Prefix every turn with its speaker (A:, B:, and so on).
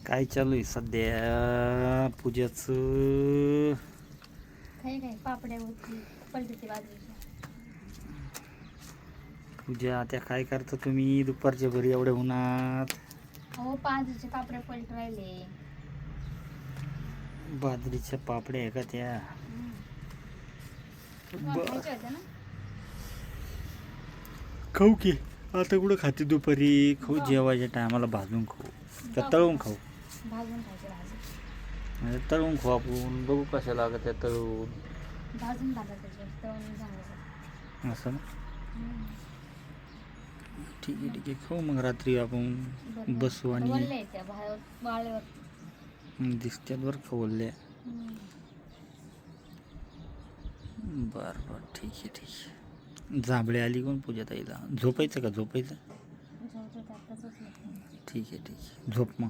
A: काय चालू आहे सध्या पूजाचं?
B: काही काही पापड्या होती पलटीची बाजरीची.
A: पूजा त्या काय करता तुम्ही दुपारच्या घरी एवढ्या उन्हात?
B: हो बाजरीचे पापड्या पलट राहिले.
A: बाजरीच्या पापड्या आहे का त्या?
B: तुम्हाला खायचे होते ना?
A: खाऊ की आता कुठं खाते दुपारी? खाऊ जेवायच्या टायमाला भाजून खाऊ का तळून खाऊ?
B: भाजून खायचे भाजून.
A: म्हणजे तळून खाऊ आपण, बघू कशा लागत त्या तळून.
B: भाजून टाकायचे तळून सांगायचं.
A: असं ना? ठीक आहे ठीक आहे, खाऊ मग रात्री आपण बसू आणि
B: वळले त्या बाहेर वाळेवर
A: दिसत्यात बरं खवलल्या. बरं बरं ठीक आहे ठीक आहे. जांभळे आली कोण पूजा ताईला? झोपायचं का झोपायचं?
B: झोपत आताच उठले.
A: ठीक आहे ठीक आहे, झोप मग.